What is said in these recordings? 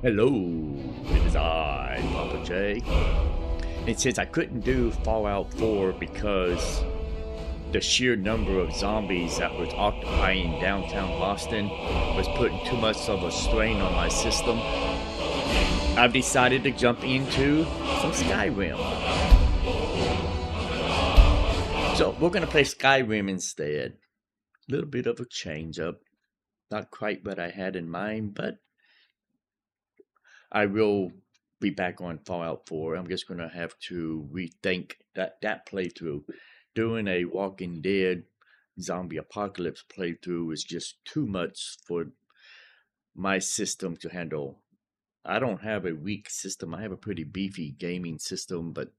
Hello, it is I, Papa J. And since I couldn't do Fallout 4 because the sheer number of zombies that was occupying downtown Boston was putting too much of a strain on my system, I've decided to jump into some Skyrim. So we're going to play Skyrim instead. A little bit of a change up. Not quite what I had in mind, but I will be back on Fallout 4. I'm just going to have to rethink that playthrough. Doing a Walking Dead zombie apocalypse playthrough is just too much for my system to handle. I don't have a weak system. I have a pretty beefy gaming system, but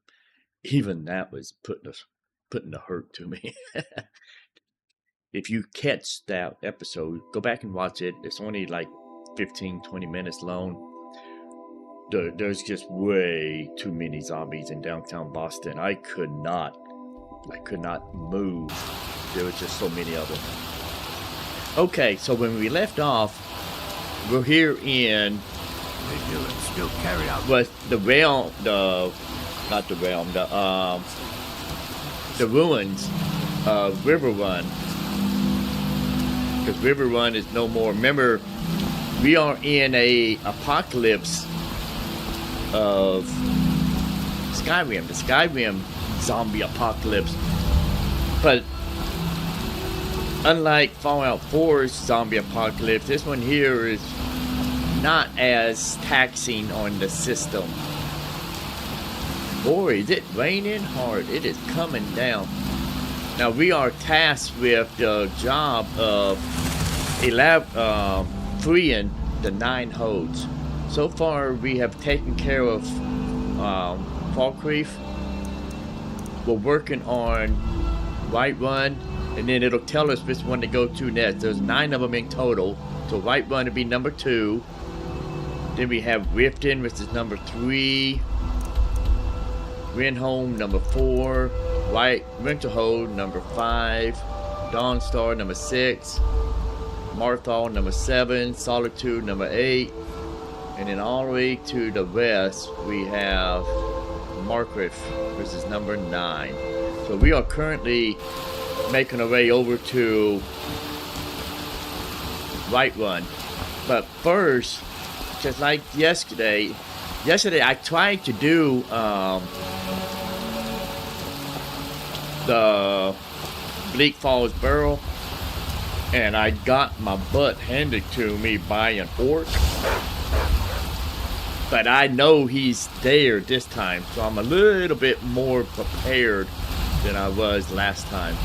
even that was putting the hurt to me. If you catch that episode, go back and watch it. It's only like 15-20 minutes long. There's just way too many zombies in downtown Boston. I could not move. There was just so many of them. Okay, so when we left off, we're here in still carry out the ruins of River Run. Because River Run is no more. Remember, we are in a apocalypse of Skyrim, the Skyrim zombie apocalypse. But unlike Fallout 4's zombie apocalypse, this one here is not as taxing on the system. Boy, is it raining hard. It is coming down. Now we are tasked with the job of freeing the 9 holds. So far, we have taken care of Grief. We're working on Whiterun, and then it'll tell us which one to go to next. There's 9 of them in total. So Whiterun will be number 2. Then we have Riften, which is number 3. Renholm, number 4. Winterhold, number 5. Dawnstar, number 6. Marthal, number 7. Solitude, number 8. And then all the way to the west, we have Markriff, which is number 9. So we are currently making our way over to Whiterun. But first, just like yesterday I tried to do the Bleak Falls Barrow, and I got my butt handed to me by an orc. But I know he's there this time, so I'm a little bit more prepared than I was last time.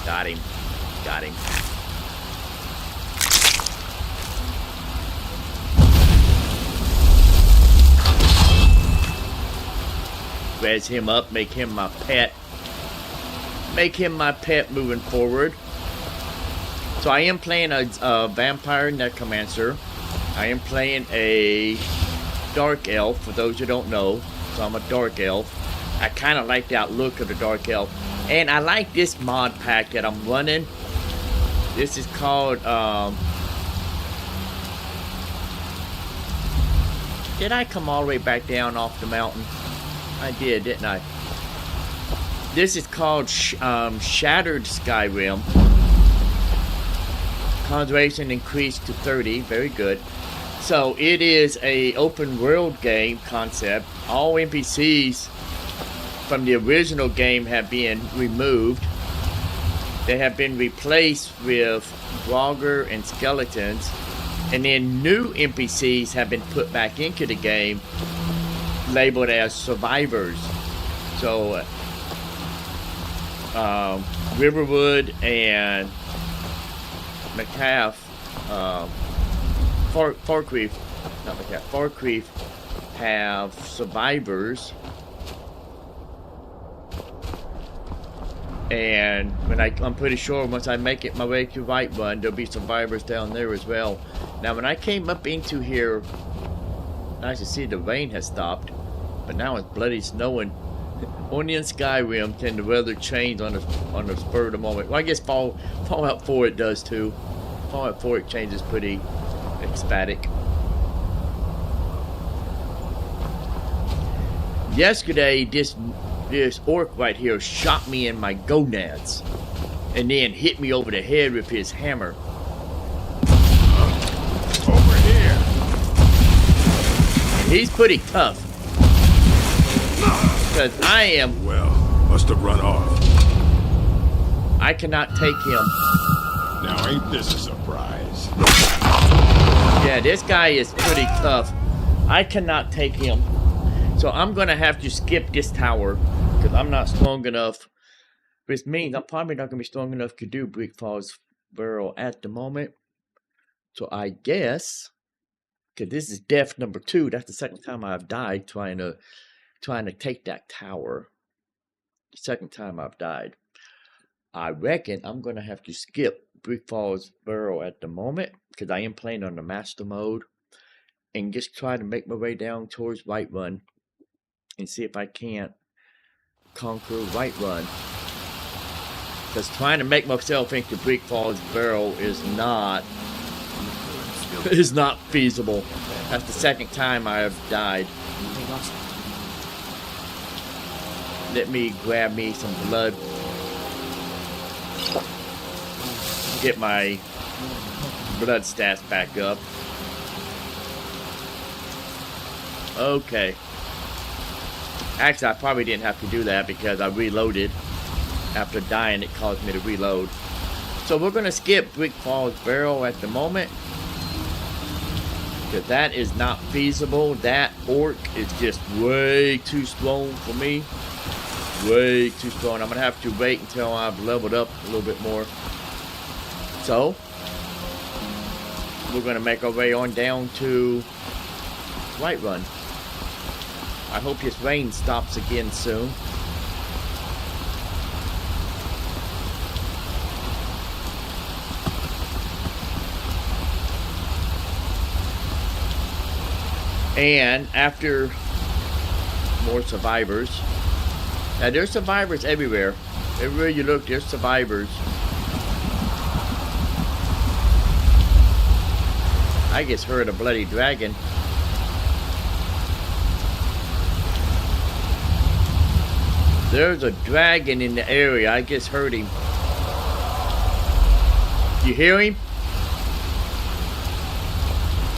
Got him. Raise him up, make him my pet. Moving forward. So I am playing a vampire necromancer. I am playing a dark elf, for those who don't know. So I'm a dark elf. I kind of like that look of the dark elf. And I like this mod pack that I'm running. This is called, did I come all the way back down off the mountain? I did, didn't I? This is called Shattered Skyrim. Conjuration increased to 30. Very good. So it is a open world game concept. All NPCs from the original game have been removed. They have been replaced with Grogger and skeletons. And then new NPCs have been put back into the game, labeled as survivors. So Riverwood and Farcreef have survivors, and I'm pretty sure once I make it my way to Whiterun, there'll be survivors down there as well. Now when I came up into here, nice to see the rain has stopped, but now it's bloody snowing. Only in Skyrim can the weather change on the spur of the moment. Well, I guess Fallout 4 it does too. Fallout 4 it changes pretty ecstatic. Yesterday, this orc right here shot me in my gonads, and then hit me over the head with his hammer. Over here. And he's pretty tough. Because I am... Well, must have run off. I cannot take him. Now ain't this a surprise? Yeah, this guy is pretty tough. I cannot take him. So I'm going to have to skip this tower. Because I'm not strong enough. Which means I'm probably not going to be strong enough to do Brickfall's Burrow at the moment. So I guess... Because this is death number 2. That's the second time I've died trying to take that tower. The second time I've died. I reckon I'm going to have to skip Brickfall's Burrow at the moment. Because I am playing on the master mode. And just try to make my way down towards Whiterun. And see if I can't conquer Whiterun. Because trying to make myself into Brickfall's Burrow is not feasible. That's the second time I have died. Let me grab me some blood. Get my blood stats back up. Okay. Actually, I probably didn't have to do that because I reloaded. After dying, it caused me to reload. So we're going to skip Brickfall's Barrow at the moment. Because that is not feasible. That orc is just way too strong for me. Way too strong. I'm going to have to wait until I've leveled up a little bit more. So, we're going to make our way on down to Whiterun. I hope this rain stops again soon. And after more survivors. Now there's survivors everywhere. Everywhere you look, there's survivors. I just heard a bloody dragon. There's a dragon in the area. I just heard him. You hear him?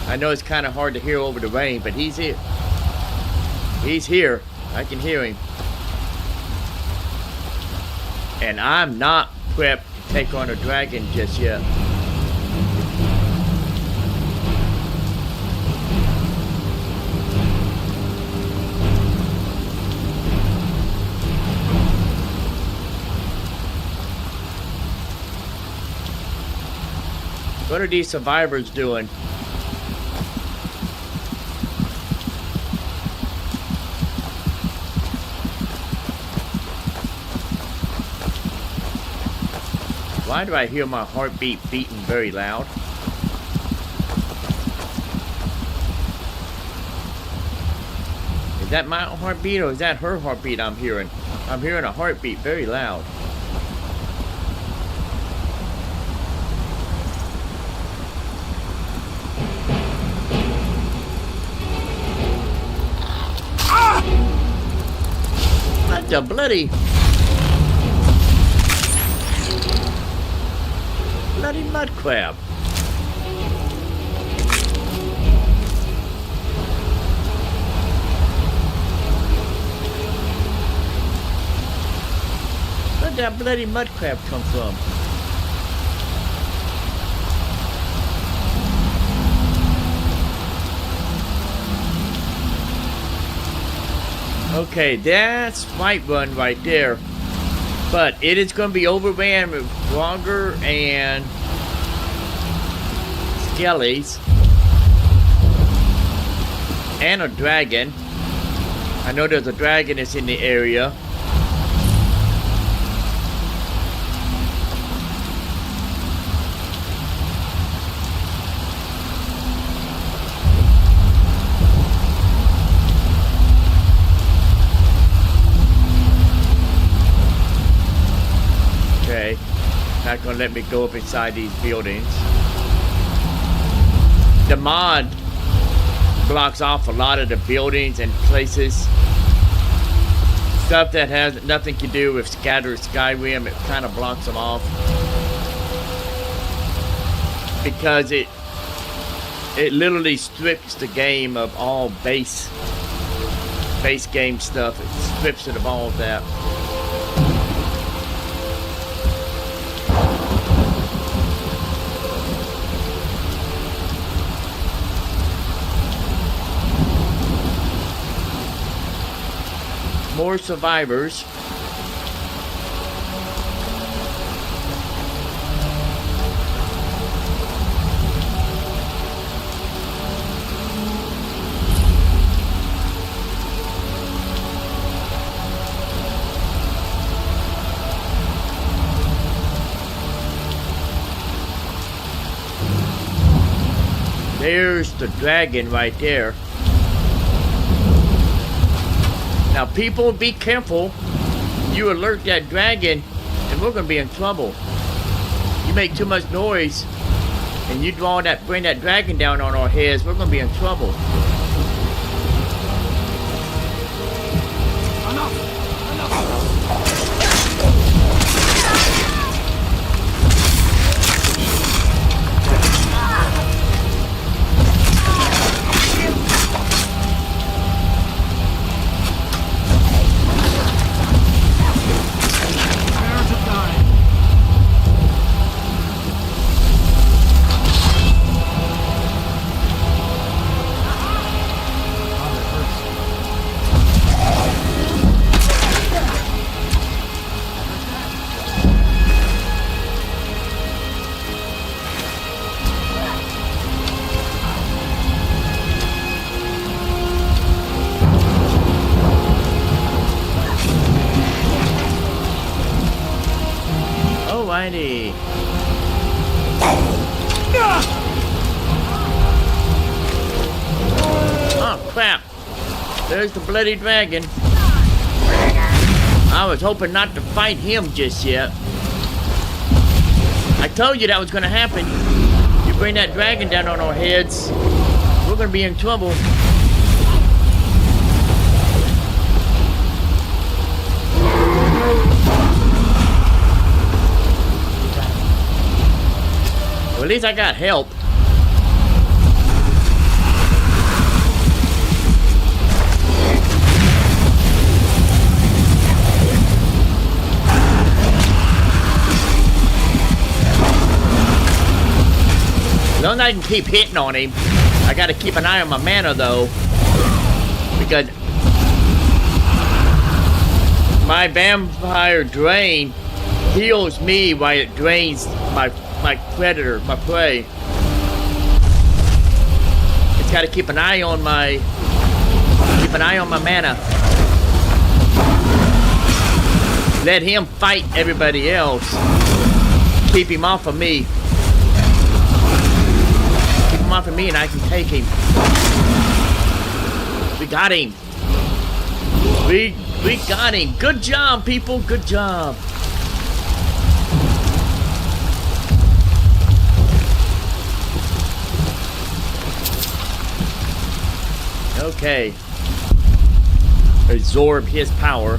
I know it's kind of hard to hear over the rain, but he's here. He's here. I can hear him. And I'm not prepped to take on a dragon just yet. What are these survivors doing? Why do I hear my heartbeat beating very loud? Is that my heartbeat or is that her heartbeat I'm hearing? I'm hearing a heartbeat very loud. What the bloody mud crab? Where'd that bloody mud crab come from? Okay, that's Whiterun right there. But it is going to be overran with Grogger and Skellies. And a dragon. I know there's a dragon that's in the area. gonna let me go up inside these buildings. The mod blocks off a lot of the buildings and places. Stuff that has nothing to do with Shattered Skyrim, it kind of blocks them off. Because it literally strips the game of all base game stuff. It strips it of all of that. More survivors. There's the dragon right there. Now people, be careful. You alert that dragon and we're gonna be in trouble. You make too much noise and you bring that dragon down on our heads, we're gonna be in trouble. Alrighty. Oh crap. There's the bloody dragon. I was hoping not to fight him just yet. I told you that was gonna happen. You bring that dragon down on our heads, we're gonna be in trouble. Well, at least I got help. As long as I can keep hitting on him, I gotta keep an eye on my mana though, because my vampire drain heals me while it drains my predator, my prey. It's gotta keep an eye on my mana. Let him fight everybody else. Keep him off of me. Keep him off of me and I can take him. We got him. We got him. Good job, people. Good job. Okay. Absorb his power.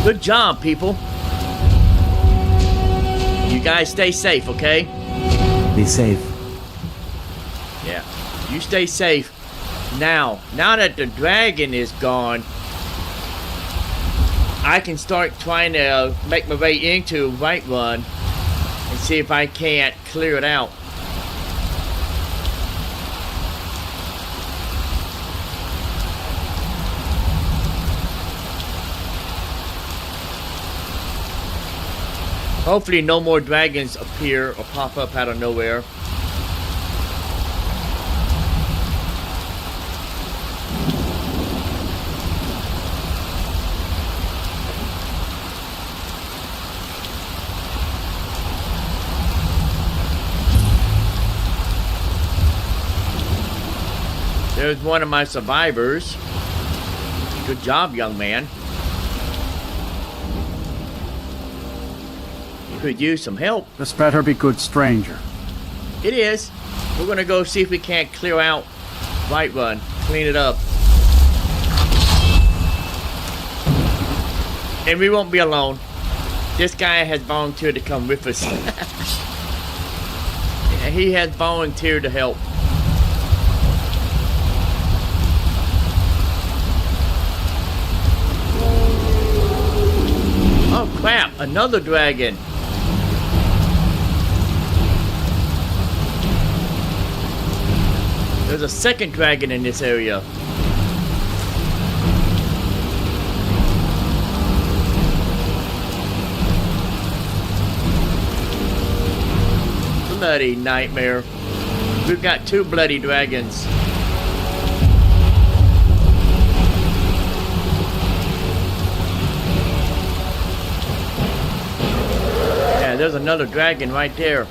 Good job, people. You guys stay safe, okay? Be safe. Yeah. You stay safe. Now that the dragon is gone, I can start trying to make my way into Whiterun and see if I can't clear it out. Hopefully no more dragons appear or pop up out of nowhere. There's one of my survivors. Good job, young man. Could use some help. This better be good, stranger. It is. We're gonna go see if we can't clear out Whiterun, clean it up. And we won't be alone. This guy has volunteered to come with us. And he has volunteered to help. Oh crap, another dragon. There's a second dragon in this area. Bloody nightmare. We've got 2 bloody dragons. Yeah, there's another dragon right there.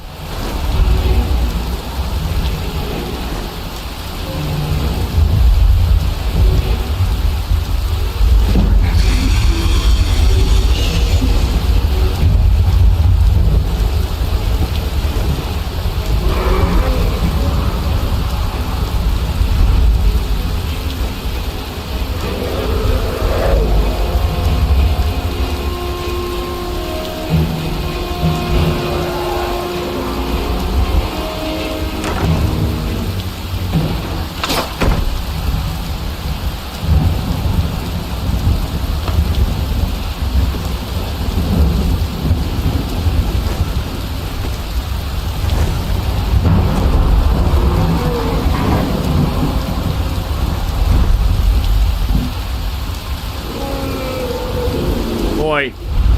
Boy,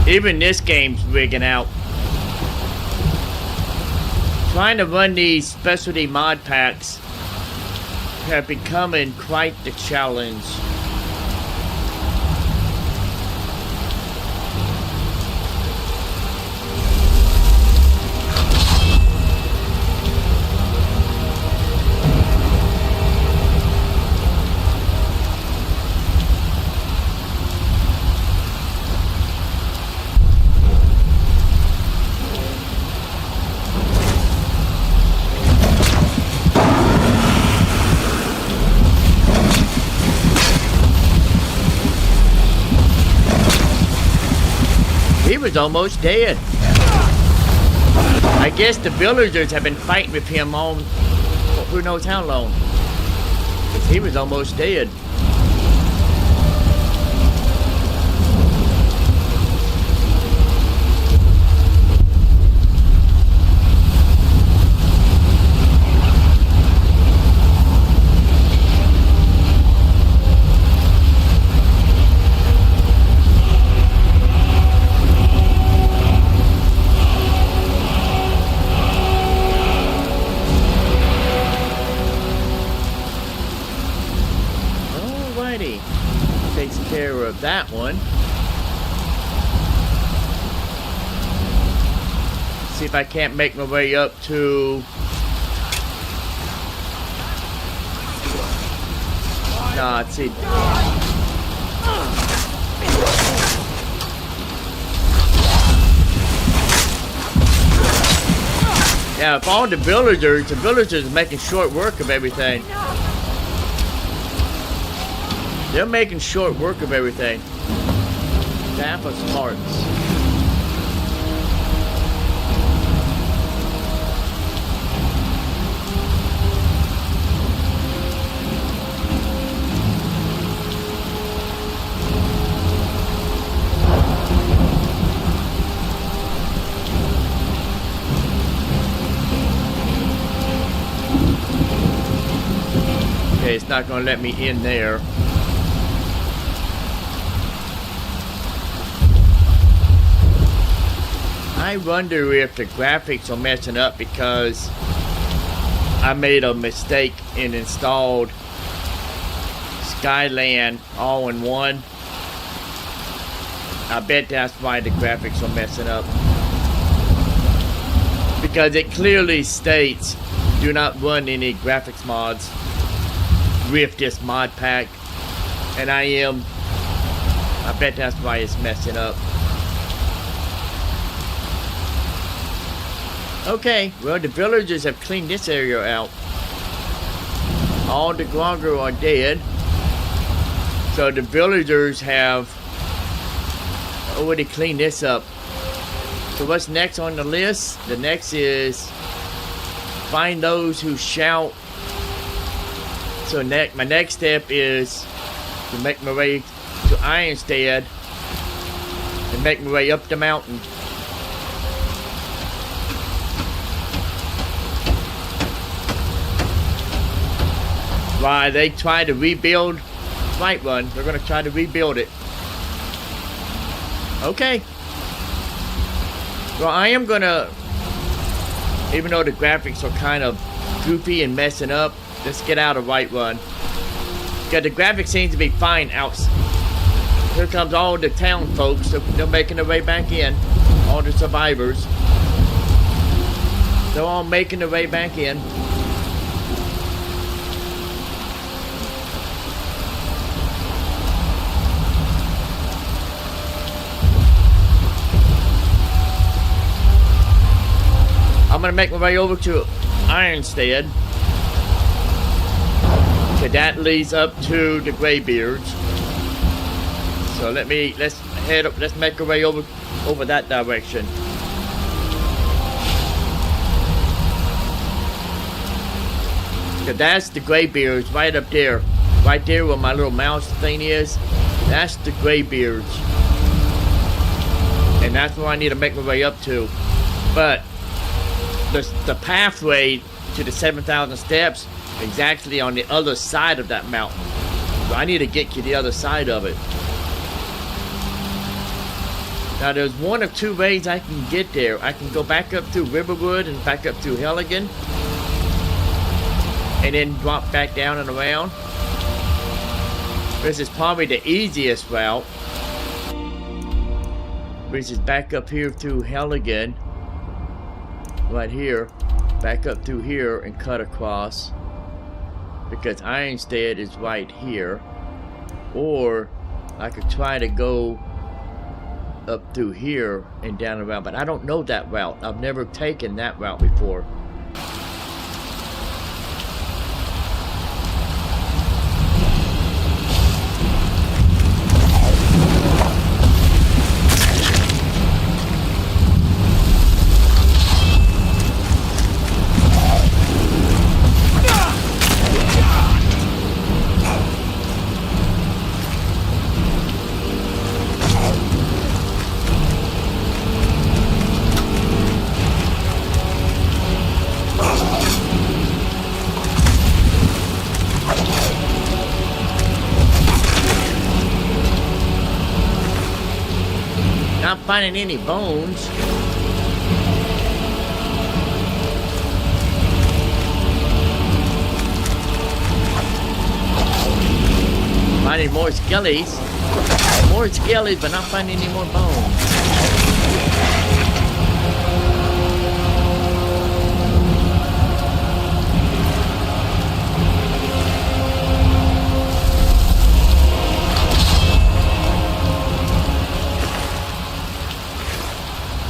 even this game's wigging out. Trying to run these specialty mod packs have becoming quite the challenge. He was almost dead. I guess the villagers have been fighting with him on who knows how long. He was almost dead. Takes care of that one. See if I can't make my way up to... Nah, let's see. Yeah, if all the villagers are making short work of everything. They're making short work of everything. Staff of Smarts. Okay, it's not gonna let me in there. I wonder if the graphics are messing up because I made a mistake and installed Skyland all in one. I bet that's why the graphics are messing up. Because it clearly states do not run any graphics mods. with this mod pack. And I bet that's why it's messing up. Okay, well the villagers have cleaned this area out. All the Grogger are dead. So the villagers have already cleaned this up. So what's next on the list? The next is find those who shout. So my next step is to make my way to Ironstead and make my way up the mountain. While they try to rebuild Whiterun, they're going to try to rebuild it. Okay. Well, I am going to, even though the graphics are kind of goofy and messing up, let's get out of Whiterun. Because the graphics seems to be fine out. Here comes all the town folks. They're making their way back in. All the survivors. They're all making their way back in. I'm gonna make my way over to Ironstead. Okay, that leads up to the Greybeards. So let's head up. Let's make our way over that direction. Okay, that's the Greybeards right up there, right there where my little mouse thing is. That's the Greybeards, and that's where I need to make my way up to. But the pathway to the 7,000 steps is actually on the other side of that mountain. So I need to get to the other side of it. Now there's one of two ways I can get there. I can go back up through Riverwood and back up through Helligan, and then drop back down and around. This is probably the easiest route, which is back up here through Helligan. Right here, back up through here and cut across, because Ironstead is right here. Or I could try to go up through here and down around, but I don't know that route. I've never taken that route before. Not finding any bones. Finding more skellies. More skellies, but not finding any more bones.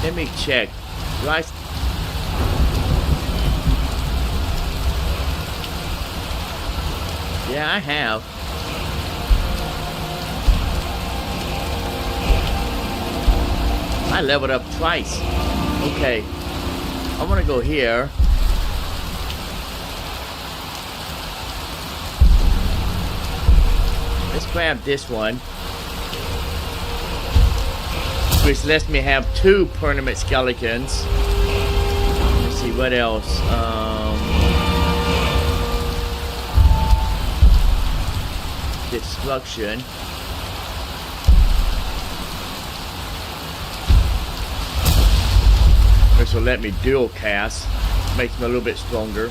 Let me check. Right. Yeah, I have. I leveled up twice. Okay. I want to go here. Let's grab this one, which lets me have 2 permanent skeletons. Let's see what else. Destruction. This will let me dual cast. Makes me a little bit stronger.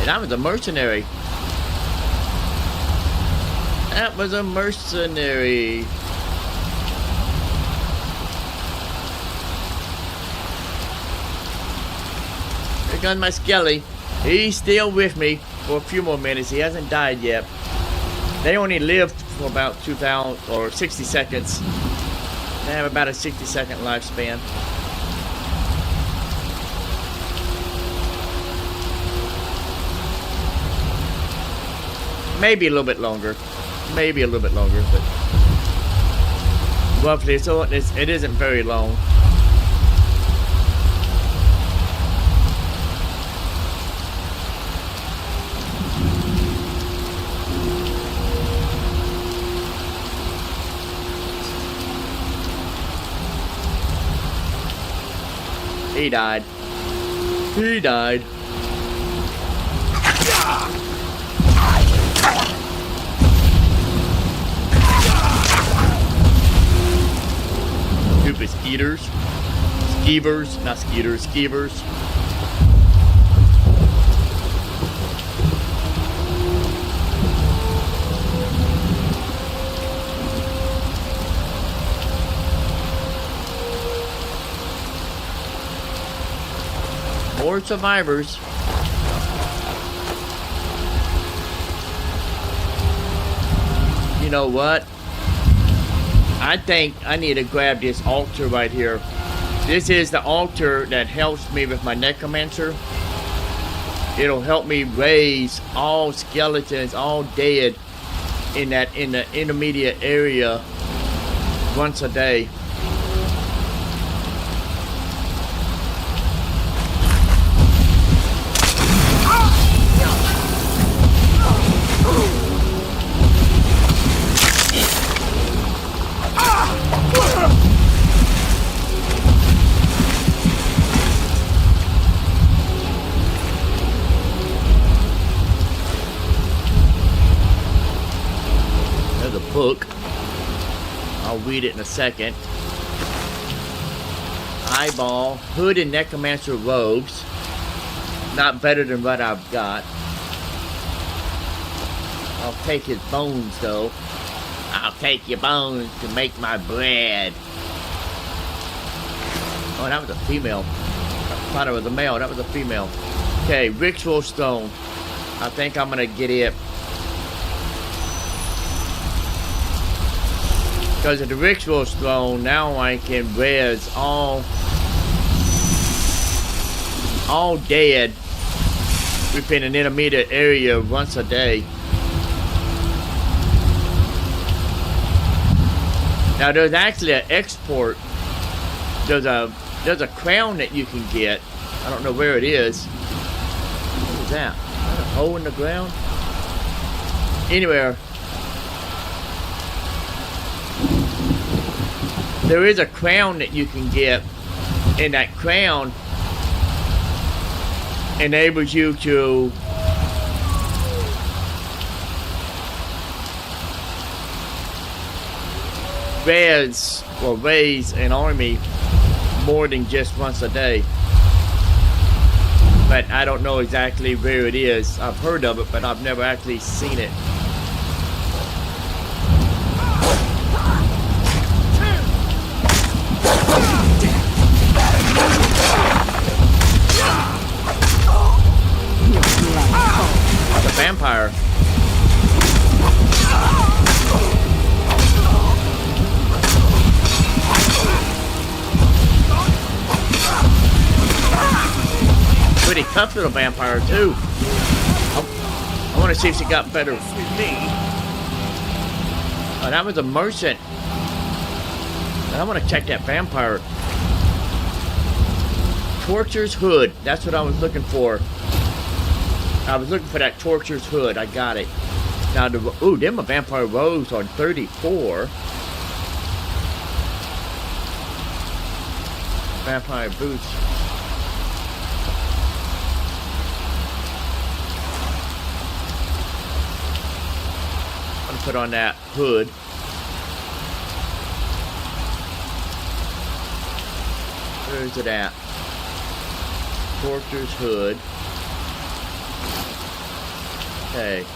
That was a mercenary. That was a mercenary. Here comes my skelly. He's still with me for a few more minutes. He hasn't died yet. They only lived for about 2,000 or 60 seconds. They have about a 60-second lifespan. Maybe a little bit longer. Maybe a little bit longer, but roughly, so it isn't very long. He died. He died. Stupid skeeters. Skeevers. Not skeeters. Skeevers. More survivors. You know what? I think I need to grab this altar right here. This is the altar that helps me with my Necromancer. It'll help me raise all skeletons, all dead in the intermediate area once a day. Book. I'll read it in a second. Eyeball, hood and Necromancer robes. Not better than what I've got. I'll take his bones though. I'll take your bones to make my bread. Oh, that was a female. I thought it was a male. That was a female. Okay, ritual stone. I think I'm gonna get it. Because of the ritual stone, now I can res all dead within an intermediate area once a day. Now there's actually an export. There's a crown that you can get. I don't know where it is. What is that? Is that a hole in the ground? Anywhere. There is a crown that you can get, and that crown enables you to raise an army more than just once a day. But I don't know exactly where it is. I've heard of it, but I've never actually seen it. Vampire. Pretty tough little vampire too. I want to see if she got better with me. Oh, that was a merchant. And I want to check that vampire. Torture's hood. That's what I was looking for. I was looking for that Torture's hood. I got it. Now, them vampire robes are 34. Vampire boots. I'm gonna put on that hood. Where is it at? Torture's hood. Okay.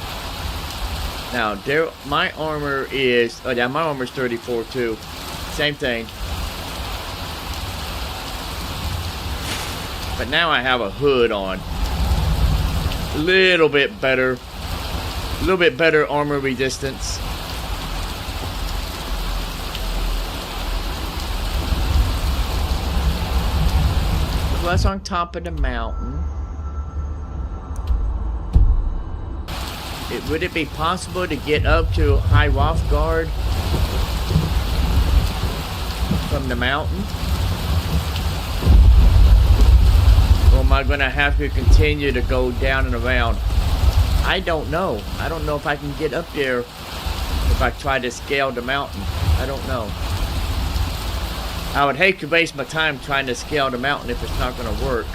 Now, my armor is... Oh, yeah, my armor is 34, too. Same thing. But now I have a hood on. A little bit better armor resistance. Plus on top of the mountain. Would it be possible to get up to High Rothgard from the mountain? Or am I gonna have to continue to go down and around? I don't know. I don't know if I can get up there if I try to scale the mountain. I don't know. I would hate to waste my time trying to scale the mountain if it's not gonna work.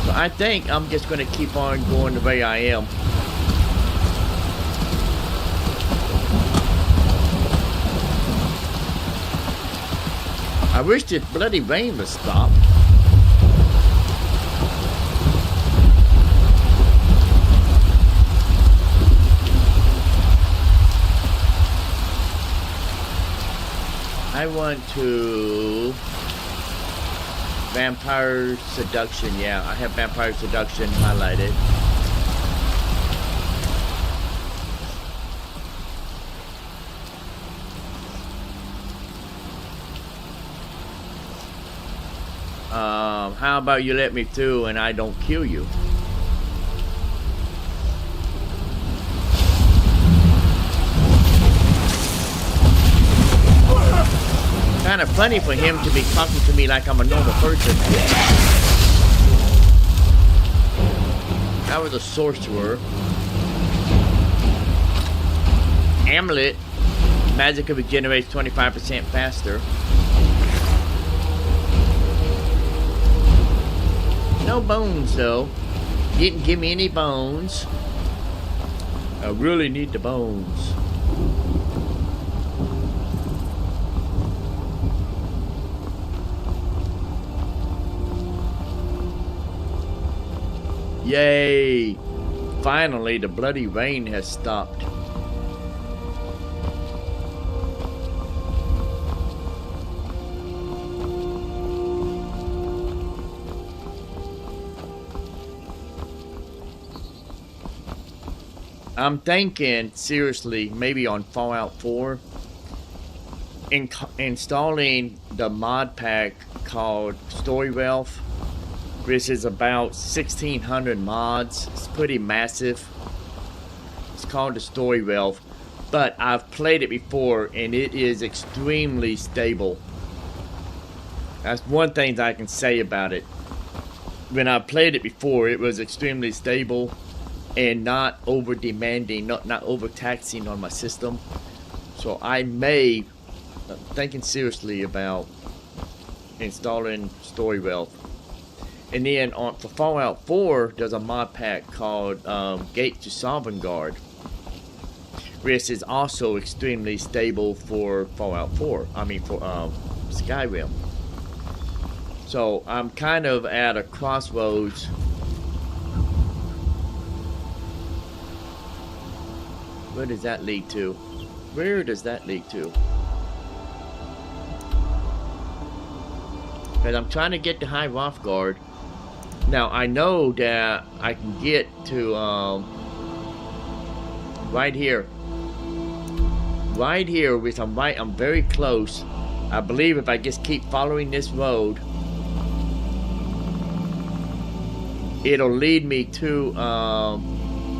So I think I'm just gonna keep on going the way I am. I wish this bloody rain would stop. I want to... Vampire Seduction, yeah, I have Vampire Seduction highlighted. How about you let me through and I don't kill you? Kind of funny for him to be talking to me like I'm a normal person. That was a sorcerer. Amulet. Magic regenerates 25% faster. No bones though. Didn't give me any bones. I really need the bones. Yay! Finally, the bloody rain has stopped. I'm thinking, seriously, maybe on Fallout 4, installing the mod pack called Storywelf, which is about 1,600 mods. It's pretty massive. It's called the Storywelf, but I've played it before and it is extremely stable. That's one thing that I can say about it. When I played it before, it was extremely stable and not over demanding, not overtaxing on my system. So I'm thinking seriously about installing Storywelf. And then for Fallout 4, there's a mod pack called Gate to Sovngarde, which is also extremely stable for Fallout 4. I mean for Skyrim. So I'm kind of at a crossroads. Where does that lead to? Where does that lead to? Because I'm trying to get to High Rothgard. Now I know that I can get to right here. Right here, which I'm very close. I believe if I just keep following this road, it'll lead me to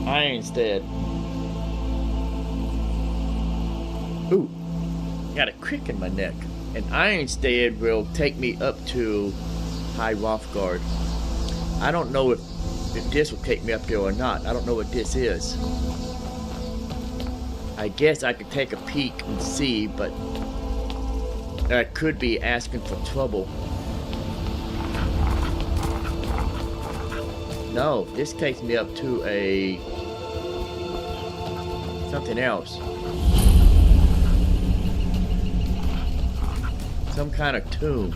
Ironstead. Ooh, got a crick in my neck. And Ironstead will take me up to High Rothgard. I don't know if this will take me up there or not. I don't know what this is. I guess I could take a peek and see, but that could be asking for trouble. No, this takes me up to something else. Some kind of tomb.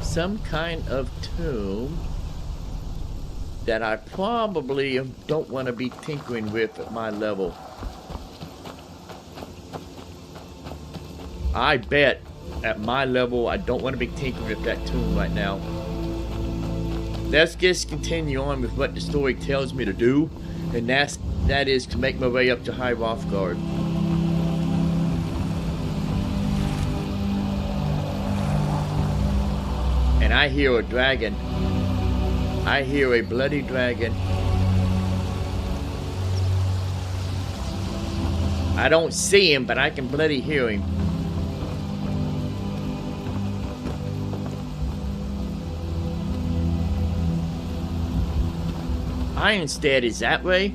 Some kind of tomb that I probably don't want to be tinkering with at my level. I bet at my level, I don't want to be tinkering with that tomb right now. Let's just continue on with what the story tells me to do, and that is to make my way up to High Rothgard. And I hear a dragon. I hear a bloody dragon. I don't see him, but I can bloody hear him. Ironstead is that way?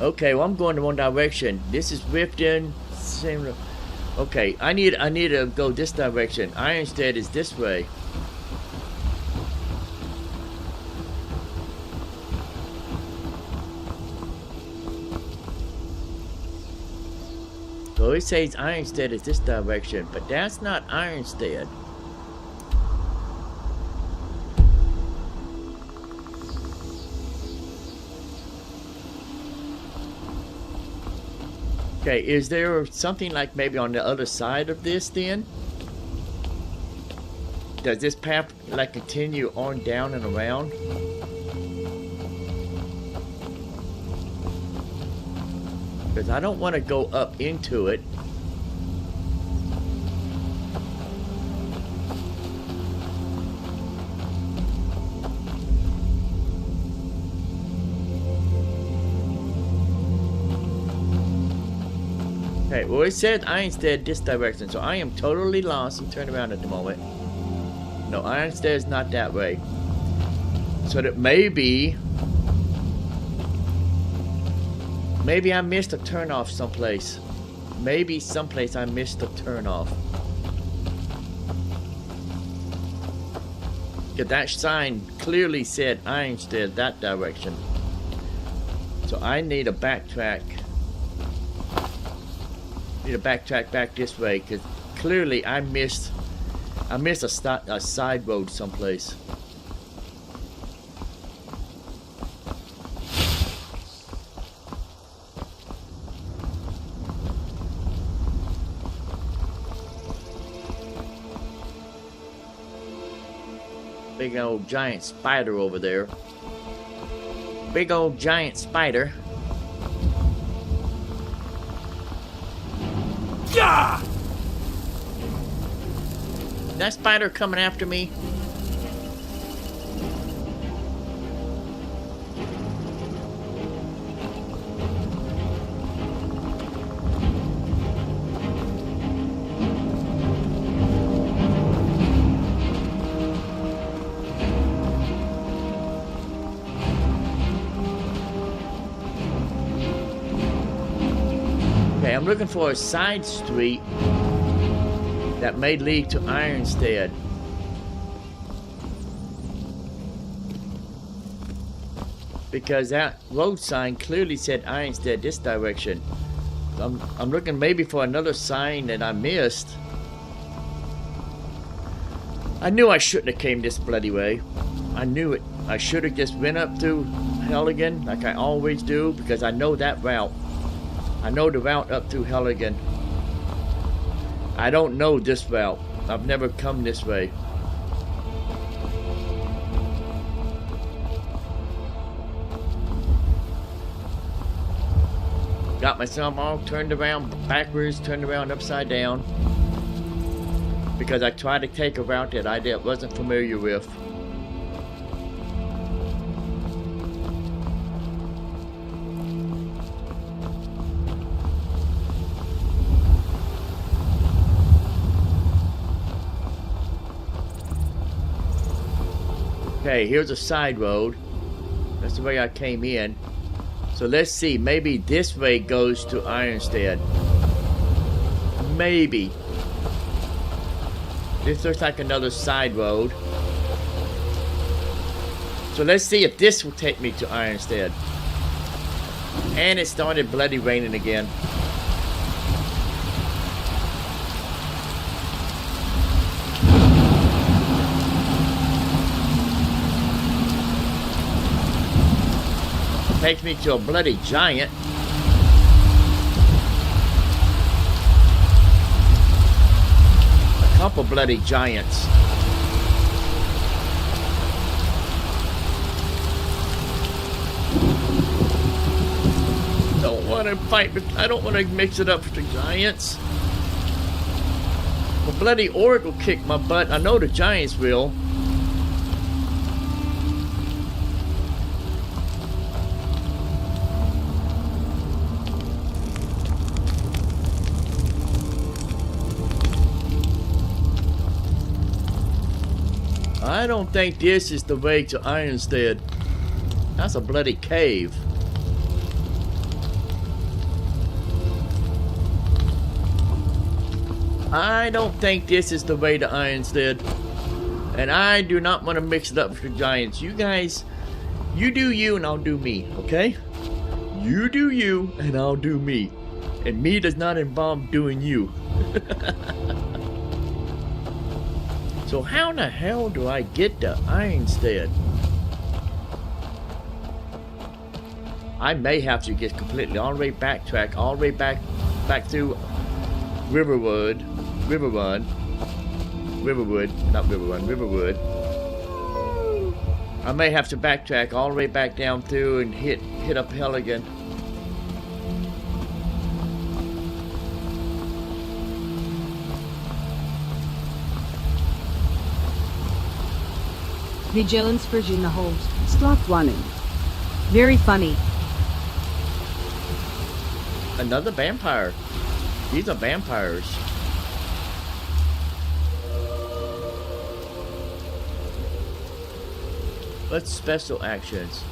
Okay, well I'm going in one direction. This is Riften. Same. Okay, I need to go this direction. Ironstead is this way. So it says Ironstead is this direction, but that's not Ironstead. Okay, is there something like maybe on the other side of this then? Does this path like continue on down and around? Because I don't want to go up into it. Okay, well it said Ironstead this direction, so I am totally lost and turned around at the moment. No, Ironstead is not that way. So that maybe I missed a turnoff someplace. Maybe someplace I missed a turnoff. Because that sign clearly said Ironstead that direction. So I need to backtrack. Back this way because clearly I missed a side road someplace. Big old giant spider over there. Big old giant spider. Yeah! That spider coming after me? Okay, I'm looking for a side street that may lead to Ironstead. Because that road sign clearly said Ironstead this direction. I'm looking maybe for another sign that I missed. I knew I shouldn't have came this bloody way. I knew it. I should have just went up through Helgen like I always do because I know that route. I know the route up through Helgen. I don't know this route. I've never come this way. Got myself all turned around backwards, turned around upside down. Because I tried to take a route that I wasn't familiar with. Okay, here's a side road. That's the way I came in. So let's see, maybe this way goes to Ironstead. Maybe. This looks like another side road. So let's see if this will take me to Ironstead. And it started bloody raining again. Takes me to a bloody giant. couple bloody giants. Don't want to fight, but I don't want to mix it up with the giants. The bloody orc will kick my butt. I know the giants will. I don't think this is the way to Undead. That's a bloody cave. I don't think this is the way to Undead. And I do not want to mix it up with the giants. You guys, you do you and I'll do me, okay? You do you and I'll do me. And me does not involve doing you. So how in the hell do I get to Undead? I may have to get completely all the way backtrack, all the way back through Riverwood, not Riverwood, Riverwood. I may have to backtrack all the way back down through and hit up hell again. Vigilance Virginia hold. Start running. Very funny. Another vampire. These are vampires. What's special actions?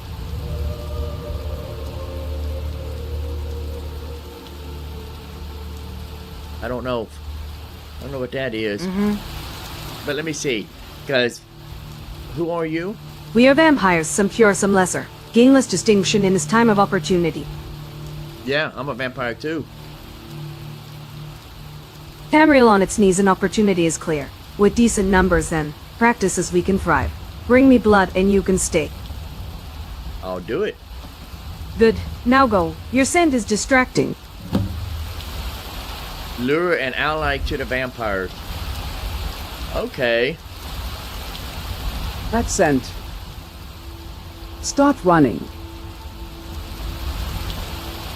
I don't know. I don't know what that is. But let me see. Because, who are you? We are vampires, some pure, some lesser. Gainless distinction in this time of opportunity. Yeah, I'm a vampire too. Tamriel on its knees and opportunity is clear. With decent numbers then, practice as we can thrive. Bring me blood and you can stay. I'll do it. Good. Now go. Your scent is distracting. Lure an ally to the vampires. Okay. That's sent. Start running.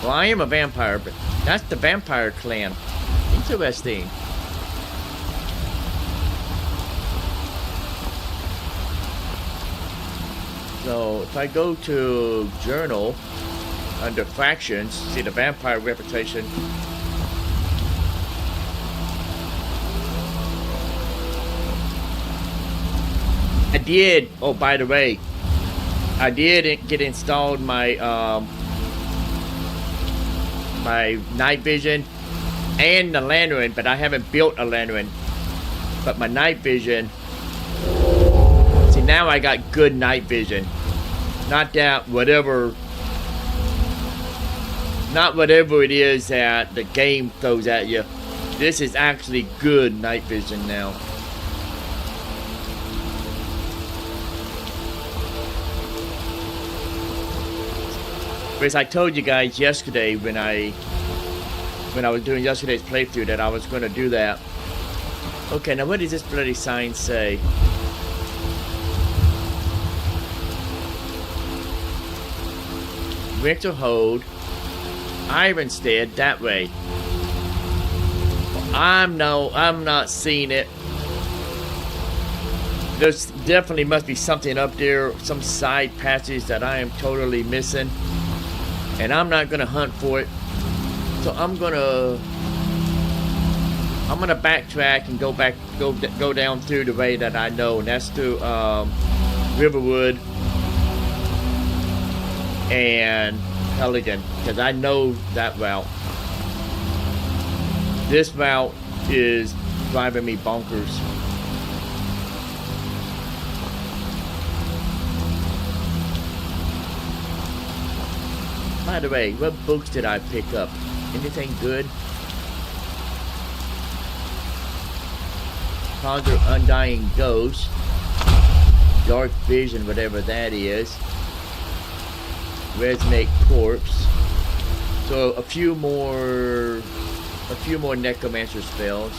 Well, I am a vampire, but that's the vampire clan. Interesting. So, if I go to journal, under factions, see the vampire reputation. I did, oh, by the way, I did get installed my, my night vision and the lantern, but I haven't built a lantern. But my night vision, see, now I got good night vision. Not that whatever it is that the game throws at you. This is actually good night vision now. As I told you guys yesterday when I was doing yesterday's playthrough that I was going to do that. Okay, now what does this bloody sign say? Winterhold, Ironstead, that way. I'm not seeing it. There's definitely must be something up there, some side passage that I am totally missing. And I'm not gonna hunt for it. So I'm gonna backtrack and go down through the way that I know, and that's through Riverwood and Pelican, because I know that route. This route is driving me bonkers. By the way, what books did I pick up? Anything good? Conjure Undying Ghost, Dark Vision, whatever that is. Resonate Corpse. So a few more Necromancer spells.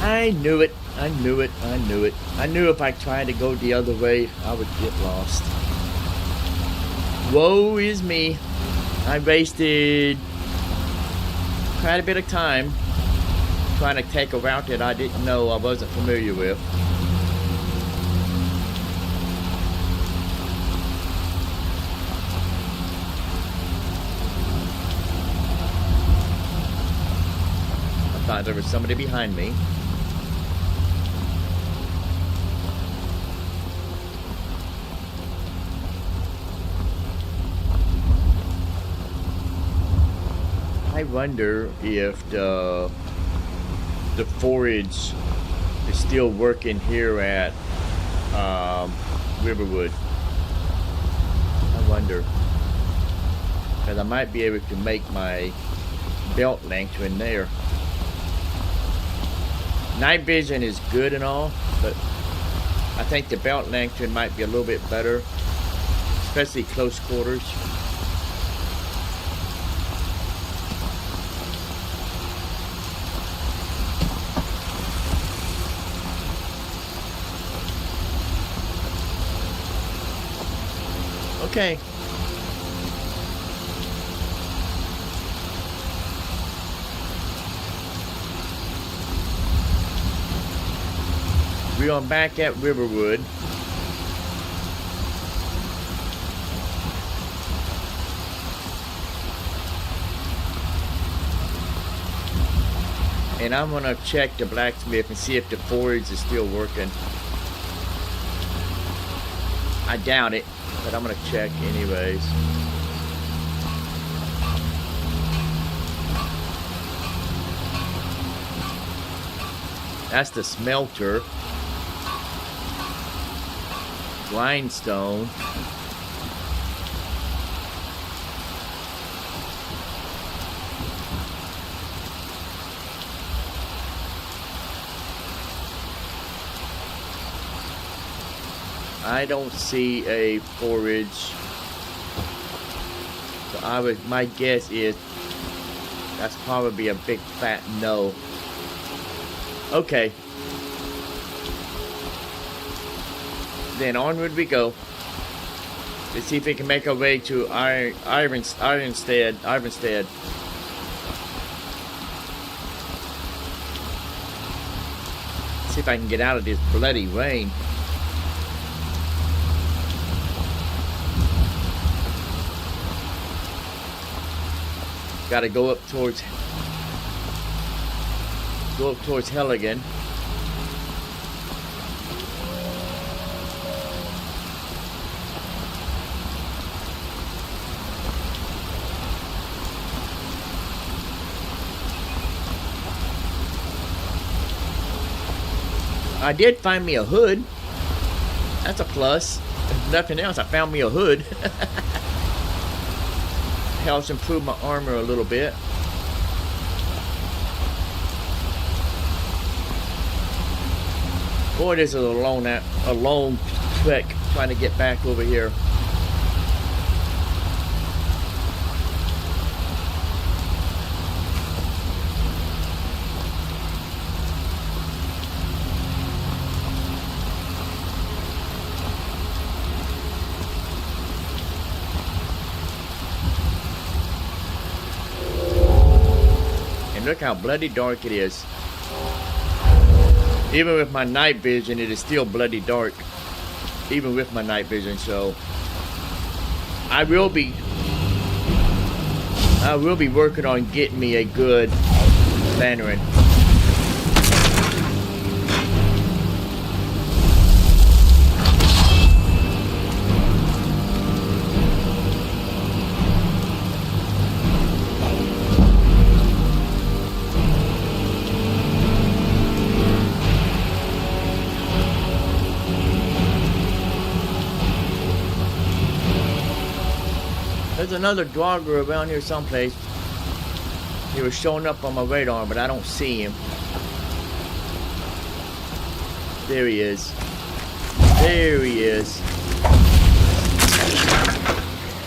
I knew it. I knew it. I knew it. I knew if I tried to go the other way, I would get lost. Woe is me. I wasted quite a bit of time trying to take a route that I didn't know, I wasn't familiar with. I thought there was somebody behind me. I wonder if the forage is still working here at Riverwood. I wonder, because I might be able to make my belt lantern there. Night vision is good and all, but I think the belt lantern might be a little bit better, especially close quarters. Okay. We are back at Riverwood. And I'm gonna check the blacksmith and see if the forge is still working. I doubt it, but I'm gonna check anyways. That's the smelter. Grindstone. I don't see a forage. So my guess is that's probably a big fat no. Okay. Then onward we go. Let's see if we can make our way to Ironstead. See if I can get out of this bloody rain. Got to go up towards Helligan. I did find me a hood. That's a plus. If nothing else, I found me a hood. Helps improve my armor a little bit. Boy, this is a long trek trying to get back over here. Look how bloody dark it is. Even with my night vision, it is still bloody dark. Even with my night vision, so I will be working on getting me a good lantern. There's another dogger around here someplace. He was showing up on my radar, but I don't see him. There he is. There he is.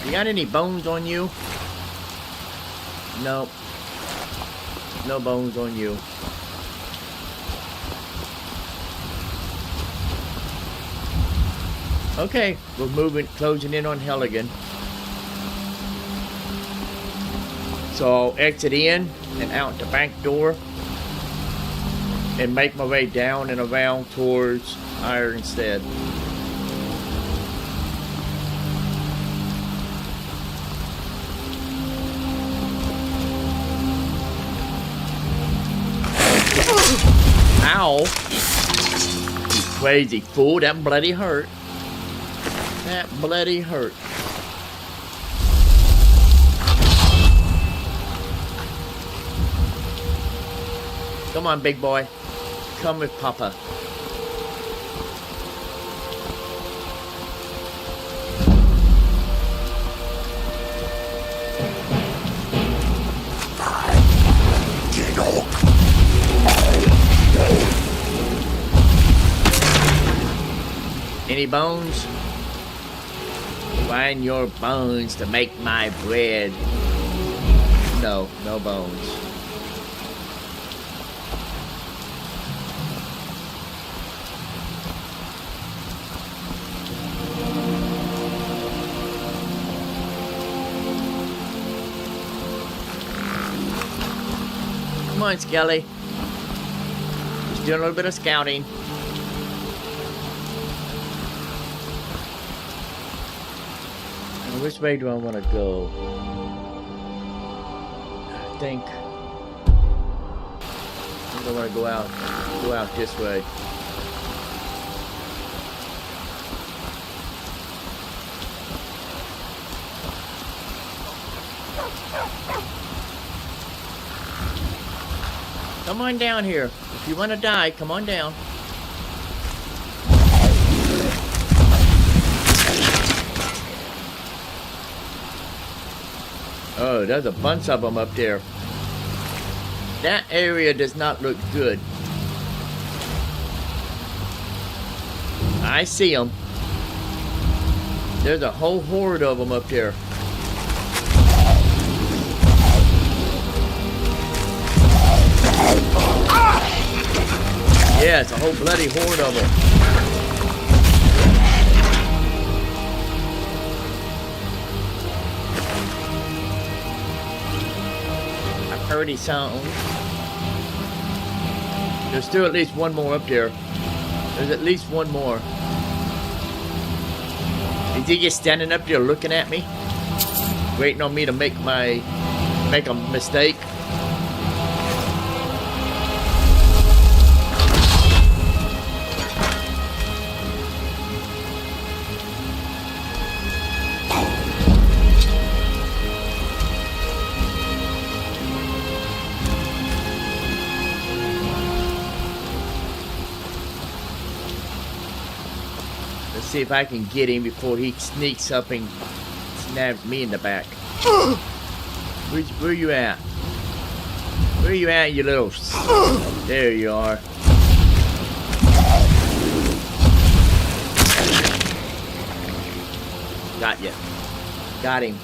You got any bones on you? Nope. No bones on you. Okay, we're moving, closing in on Helligan. So I'll exit in and out the back door and make my way down and around towards Ironstead. Ow! You crazy fool, that bloody hurt. That bloody hurt. Come on, big boy. Come with Papa. Any bones? Find your bones to make my bread. No, no bones. Come on, Skelly. Just doing a little bit of scouting. Which way do I want to go? I think I want to go out this way. Come on down here. If you want to die, come on down. Oh, there's a bunch of them up there. That area does not look good. I see them. There's a whole horde of them up there. Yeah, it's a whole bloody horde of them. Already sound. There's still at least one more up there. There's at least one more. Is he just standing up there looking at me? Waiting on me to make a mistake? See if I can get him before he sneaks up and snaps me in the back. Where you at? Where you at, you little... There you are. Got ya. Got him.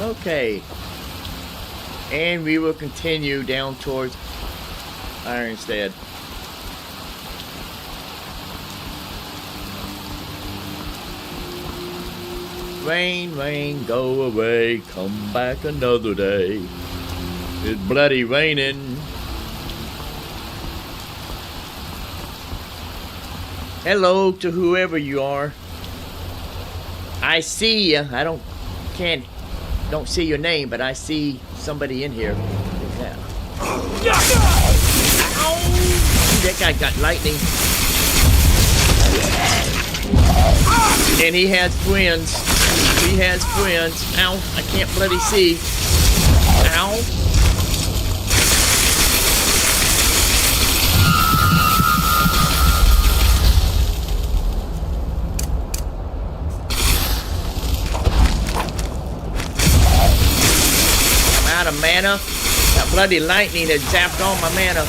Okay, and we will continue down towards Ironstead. Rain, rain, go away, come back another day. It's bloody raining. Hello to whoever you are. I see you. Don't see your name, but I see somebody in here. Who's that? Ow! That guy got lightning. And he has friends. He has friends. Ow! I can't bloody see. Ow! Of mana. That bloody lightning has zapped all my mana.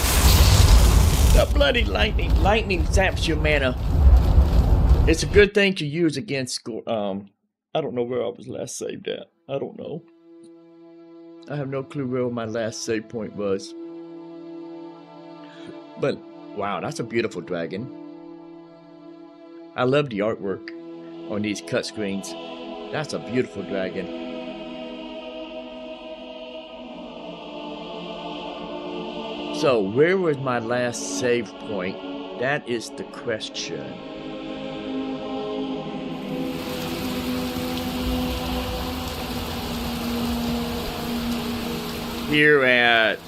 That bloody lightning zaps your mana. It's a good thing to use against. I don't know where I was last saved at. I don't know. I have no clue where my last save point was. But wow, that's a beautiful dragon. I love the artwork on these cut screens. That's a beautiful dragon. So, where was my last save point? That is the question. Here at,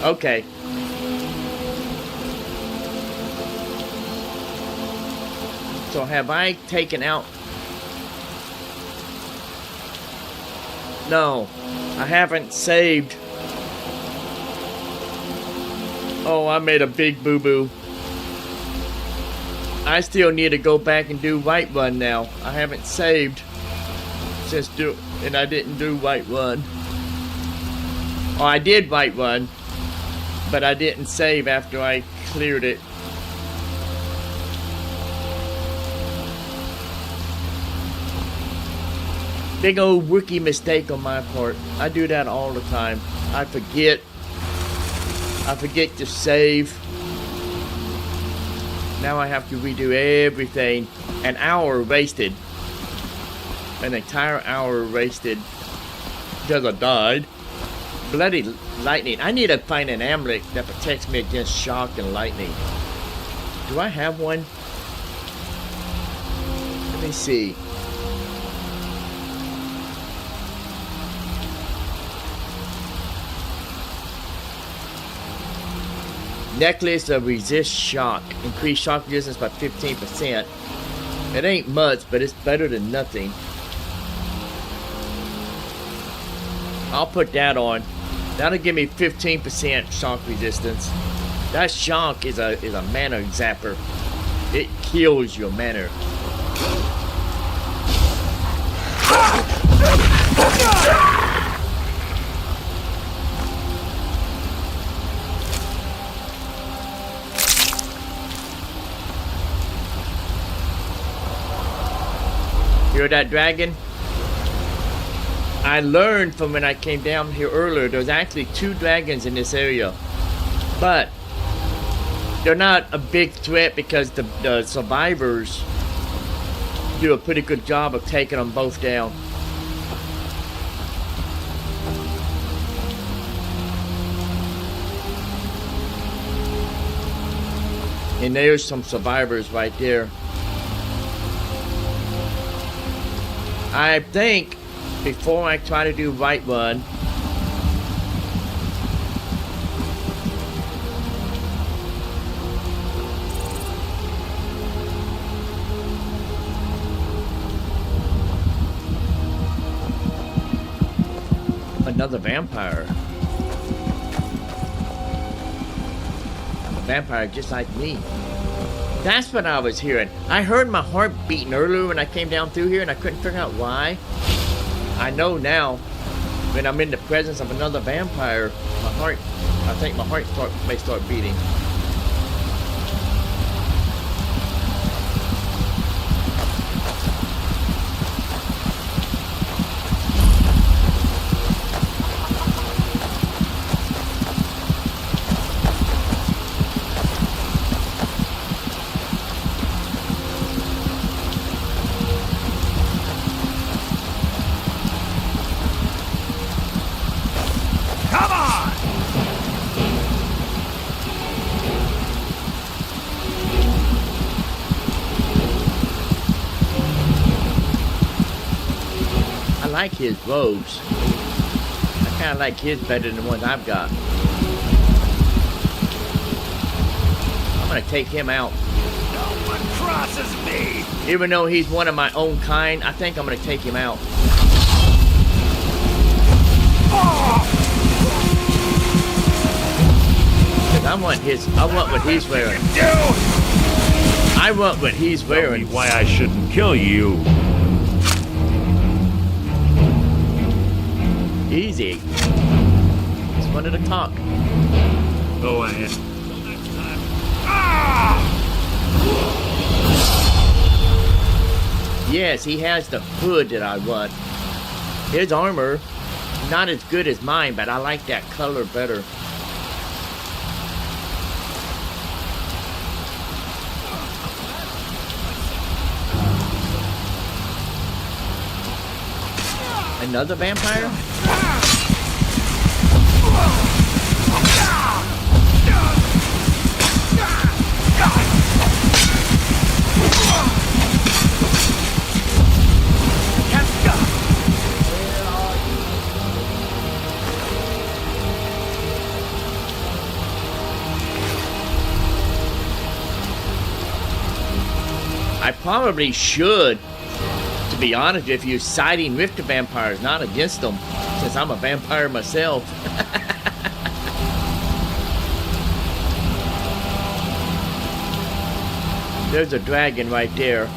okay. So have I taken out? No, I haven't saved. Oh, I made a big boo-boo. I still need to go back and do Whiterun now. I haven't saved since and I didn't do Whiterun. Oh, I did Whiterun, but I didn't save after I cleared it. Big old rookie mistake on my part. I do that all the time. I forget to save. Now I have to redo everything. An hour wasted. An entire hour wasted because I died. Bloody lightning. I need to find an amulet that protects me against shock and lightning. Do I have one? Let me see. Necklace of resist shock. Increase shock resistance by 15%. It ain't much, but it's better than nothing. I'll put that on. That'll give me 15% shock resistance. That shock is a mana zapper. It kills your mana. Hear that dragon? I learned from when I came down here earlier, there's actually 2 dragons in this area. But they're not a big threat because the survivors do a pretty good job of taking them both down. And there's some survivors right there. I think before I try to do Whiterun, another vampire. I'm a vampire just like me. That's what I was hearing. I heard my heart beating earlier when I came down through here and I couldn't figure out why. I know now, when I'm in the presence of another vampire, I think my heart may start beating. I like his robes. I kind of like his better than the ones I've got. I'm gonna take him out. No one crosses me! Even though he's one of my own kind, I think I'm gonna take him out. Cause I want what he's wearing. I want what he's wearing. Tell me why I shouldn't kill you. Easy. Just wanted to talk. Go ahead. Yes, he has the hood that I want. His armor, not as good as mine, but I like that color better. Another vampire? I probably should, to be honest with you, siding with the vampires, not against them, since I'm a vampire myself. There's a dragon right there.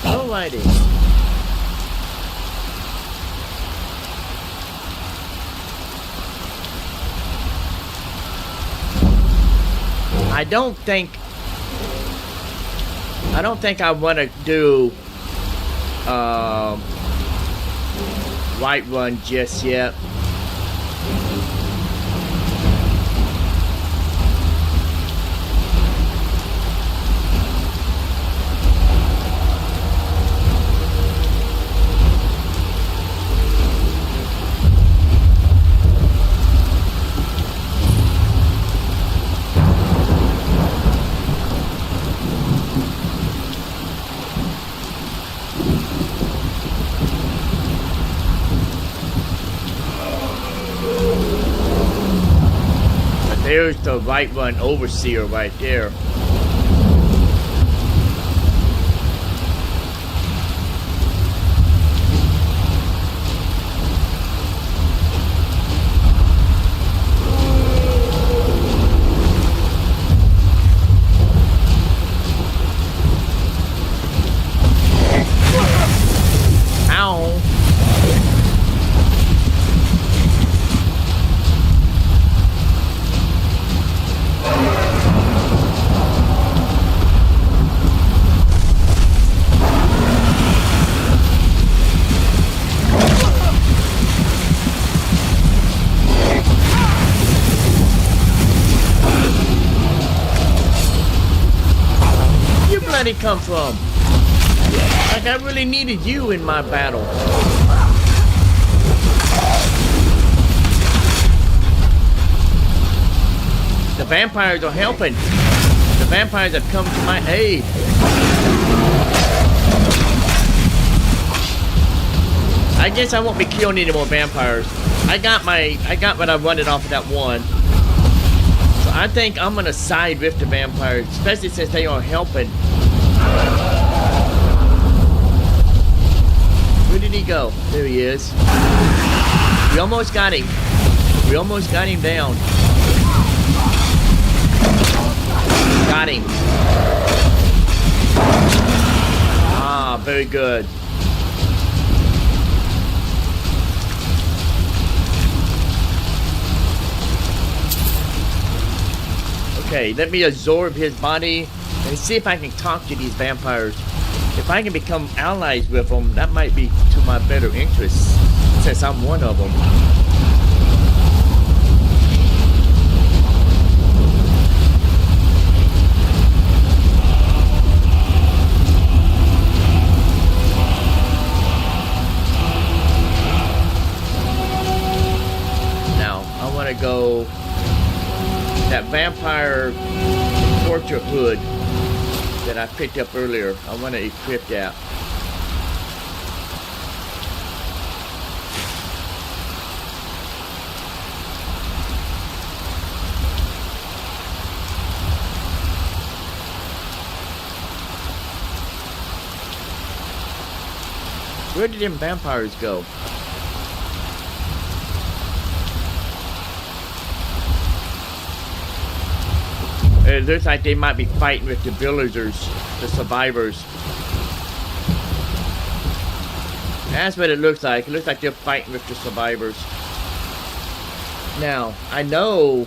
Alrighty. I don't think I want to do White Run just yet. There's the Right Run Overseer right there. Ow. Where'd he come from? Like I really needed you in my battle. The vampires are helping. The vampires have come to my aid. I guess I won't be killing any more vampires. I got what I wanted off of that one. So I think I'm gonna side with the vampires, especially since they are helping. Where did he go? There he is. We almost got him. We almost got him down. Got him. Ah, very good. Okay, let me absorb his body and see if I can talk to these vampires. If I can become allies with them, that might be to my better interest, since I'm one of them. Now, I want to go that vampire torture hood that I picked up earlier. I want to equip that. Where did them vampires go? It looks like they might be fighting with the villagers, the survivors. That's what it looks like. It looks like they're fighting with the survivors. Now, I know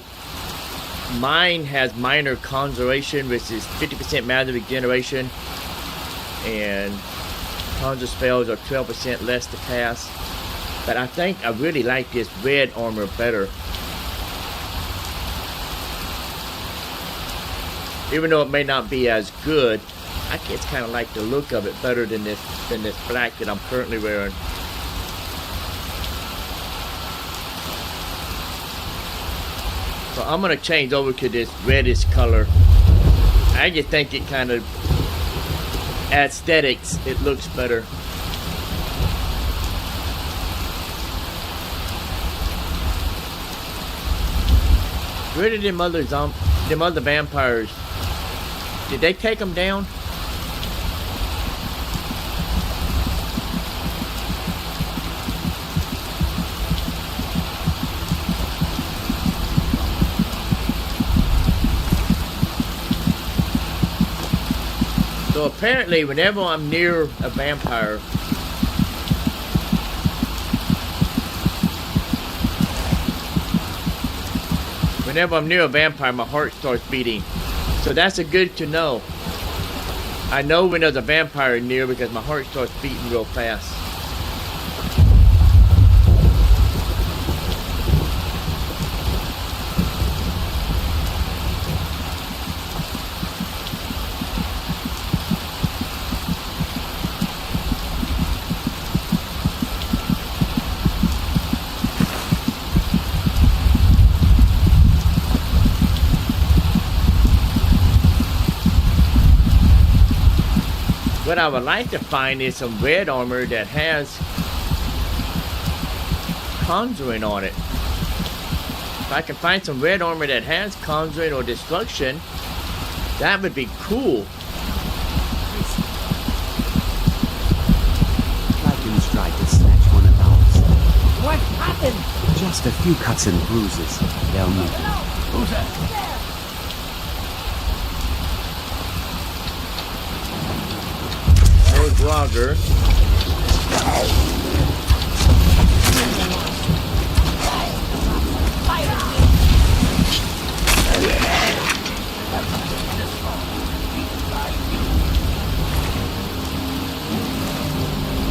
mine has minor conjuration, which is 50% magic regeneration, and conjure spells are 12% less to cast. But I think I really like this red armor better. Even though it may not be as good, I just kind of like the look of it better than this black that I'm currently wearing. So I'm gonna change over to this reddish color. I just think it kind of aesthetics, it looks better. Where did them other vampires? Did they take them down? So apparently, whenever I'm near a vampire, my heart starts beating. So that's a good to know. I know when there's a vampire near because my heart starts beating real fast. What I would like to find is some red armor that has conjuring on it. If I can find some red armor that has conjuring or destruction, that would be cool. Lycans tried to snatch one of ours. What happened? Just a few cuts and bruises. They'll make it. Who's that? Blogger.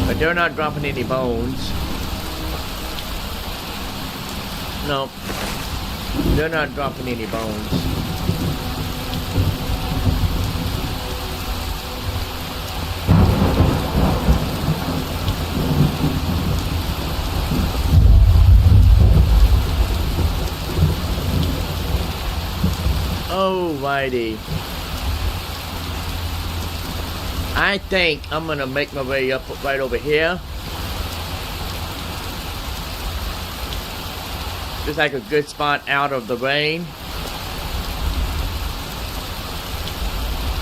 But they're not dropping any bones. No, they're not dropping any bones. Alrighty. I think I'm gonna make my way up right over here. Looks like a good spot out of the rain.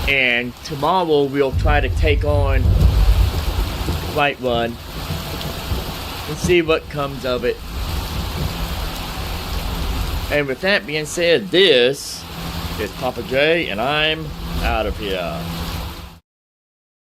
And tomorrow we'll try to take on White One and see what comes of it. And with that being said, this is Papa J, and I'm out of here.